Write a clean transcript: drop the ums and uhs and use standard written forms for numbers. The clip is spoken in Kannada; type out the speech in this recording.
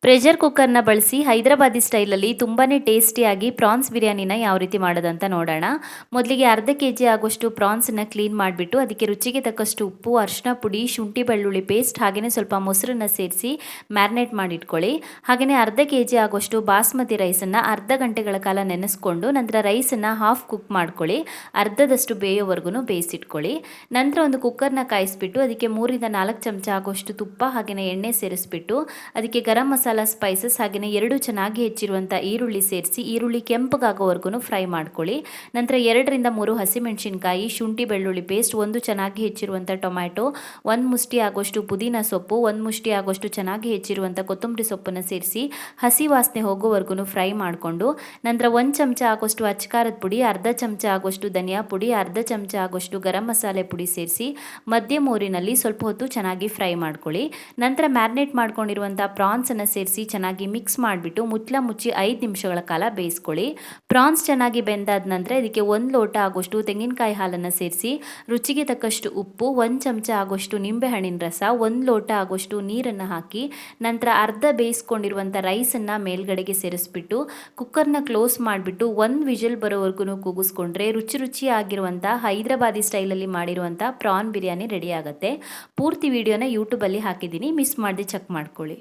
ಪ್ರೆಷರ್ ಕುಕ್ಕರ್ನ ಬಳಸಿ ಹೈದರಾಬಾದಿ ಸ್ಟೈಲಲ್ಲಿ ತುಂಬಾ ಟೇಸ್ಟಿಯಾಗಿ ಪ್ರಾನ್ಸ್ ಬಿರಿಯಾನಿನ ಯಾವ ರೀತಿ ಮಾಡೋದಂತ ನೋಡೋಣ. ಮೊದಲಿಗೆ ಅರ್ಧ ಕೆಜಿ ಆಗೋಷ್ಟು ಪ್ರಾನ್ಸನ್ನು ಕ್ಲೀನ್ ಮಾಡಿಬಿಟ್ಟು ಅದಕ್ಕೆ ರುಚಿಗೆ ತಕ್ಕಷ್ಟು ಉಪ್ಪು, ಅರಿಶಿನ ಪುಡಿ, ಶುಂಠಿ ಬೆಳ್ಳುಳ್ಳಿ ಪೇಸ್ಟ್ ಹಾಗೆಯೇ ಸ್ವಲ್ಪ ಮೊಸರನ್ನ ಸೇರಿಸಿ ಮ್ಯಾರಿನೇಟ್ ಮಾಡಿಟ್ಕೊಳ್ಳಿ. ಹಾಗೆಯೇ ಅರ್ಧ ಕೆಜಿ ಆಗೋಷ್ಟು ಬಾಸ್ಮತಿ ರೈಸನ್ನು ಅರ್ಧ ಗಂಟೆಗಳ ಕಾಲ ನೆನೆಸ್ಕೊಂಡು ನಂತರ ರೈಸನ್ನು ಹಾಫ್ ಕುಕ್ ಮಾಡ್ಕೊಳ್ಳಿ. ಅರ್ಧದಷ್ಟು ಬೇಯೋವರೆಗೂ ಬೇಯಿಸಿಟ್ಕೊಳ್ಳಿ. ನಂತರ ಒಂದು ಕುಕ್ಕರ್ನ ಕಾಯಿಸ್ಬಿಟ್ಟು ಅದಕ್ಕೆ 3-4 ಚಮಚ ಆಗೋಷ್ಟು ತುಪ್ಪ ಹಾಗೆಯೇ ಎಣ್ಣೆ ಸೇರಿಸ್ಬಿಟ್ಟು ಅದಕ್ಕೆ ಗರಂ ಮಸಾಲ ಸ್ಪೈಸಸ್ ಹಾಗೆಯೇ 2 ಚೆನ್ನಾಗಿ ಹೆಚ್ಚಿರುವಂಥ ಈರುಳ್ಳಿ ಸೇರಿಸಿ ಈರುಳ್ಳಿ ಕೆಂಪಗಾಗೋವರೆಗೂ ಫ್ರೈ ಮಾಡ್ಕೊಳ್ಳಿ. ನಂತರ 2-3 ಹಸಿಮೆಣಸಿನಕಾಯಿ, ಶುಂಠಿ ಬೆಳ್ಳುಳ್ಳಿ ಪೇಸ್ಟ್, 1 ಚೆನ್ನಾಗಿ ಹೆಚ್ಚಿರುವಂಥ ಟೊಮ್ಯಾಟೊ, 1 ಮುಷ್ಟಿ ಆಗೋಷ್ಟು ಪುದೀನ ಸೊಪ್ಪು, 1 ಮುಷ್ಟಿ ಆಗೋಷ್ಟು ಚೆನ್ನಾಗಿ ಹೆಚ್ಚಿರುವಂಥ ಕೊತ್ತಂಬರಿ ಸೊಪ್ಪನ್ನು ಸೇರಿಸಿ ಹಸಿ ವಾಸನೆ ಹೋಗೋವರೆಗೂ ಫ್ರೈ ಮಾಡಿಕೊಂಡು ನಂತರ 1 ಚಮಚ ಆಗೋಷ್ಟು ಅಚ್ಚಕಾರದ ಪುಡಿ, ಅರ್ಧ ಚಮಚ ಆಗೋಷ್ಟು ಧನಿಯಾ ಪುಡಿ, ಅರ್ಧ ಚಮಚ ಆಗೋಷ್ಟು ಗರಂ ಮಸಾಲೆ ಪುಡಿ ಸೇರಿಸಿ ಮಧ್ಯಮ ಊರಿನಲ್ಲಿ ಸ್ವಲ್ಪ ಹೊತ್ತು ಚೆನ್ನಾಗಿ ಫ್ರೈ ಮಾಡ್ಕೊಳ್ಳಿ. ನಂತರ ಮ್ಯಾರಿನೇಟ್ ಮಾಡ್ಕೊಂಡಿರುವಂಥ ಪ್ರಾನ್ಸನ್ನು ಸೇರಿಸಿ ಚೆನ್ನಾಗಿ ಮಿಕ್ಸ್ ಮಾಡಿಬಿಟ್ಟು ಮುಚ್ಚಿ 5 ನಿಮಿಷಗಳ ಕಾಲ ಬೇಯಿಸ್ಕೊಳ್ಳಿ. ಪ್ರಾನ್ಸ್ ಚೆನ್ನಾಗಿ ಬೆಂದಾದ ನಂತರ ಇದಕ್ಕೆ 1 ಲೋಟ ಆಗೋಷ್ಟು ತೆಂಗಿನಕಾಯಿ ಹಾಲನ್ನು ಸೇರಿಸಿ ರುಚಿಗೆ ತಕ್ಕಷ್ಟು ಉಪ್ಪು, 1 ಚಮಚ ಆಗೋಷ್ಟು ನಿಂಬೆಹಣ್ಣಿನ ರಸ, 1 ಲೋಟ ಆಗೋಷ್ಟು ನೀರನ್ನು ಹಾಕಿ ನಂತರ ಅರ್ಧ ಬೇಯಿಸ್ಕೊಂಡಿರುವಂಥ ರೈಸನ್ನು ಮೇಲ್ಗಡೆಗೆ ಸೇರಿಸ್ಬಿಟ್ಟು ಕುಕ್ಕರ್ನ ಕ್ಲೋಸ್ ಮಾಡಿಬಿಟ್ಟು 1 ವಿಷಲ್ ಬರೋವರೆಗೂ ಕೂಗಿಸ್ಕೊಂಡ್ರೆ ರುಚಿಯಾಗಿರುವಂಥ ಹೈದರಾಬಾದಿ ಸ್ಟೈಲಲ್ಲಿ ಮಾಡಿರುವಂಥ ಪ್ರಾನ್ ಬಿರಿಯಾನಿ ರೆಡಿ ಆಗುತ್ತೆ. ಪೂರ್ತಿ ವಿಡಿಯೋನ ಯೂಟ್ಯೂಬಲ್ಲಿ ಹಾಕಿದ್ದೀನಿ, ಮಿಸ್ ಮಾಡದೆ ಚೆಕ್ ಮಾಡ್ಕೊಳ್ಳಿ.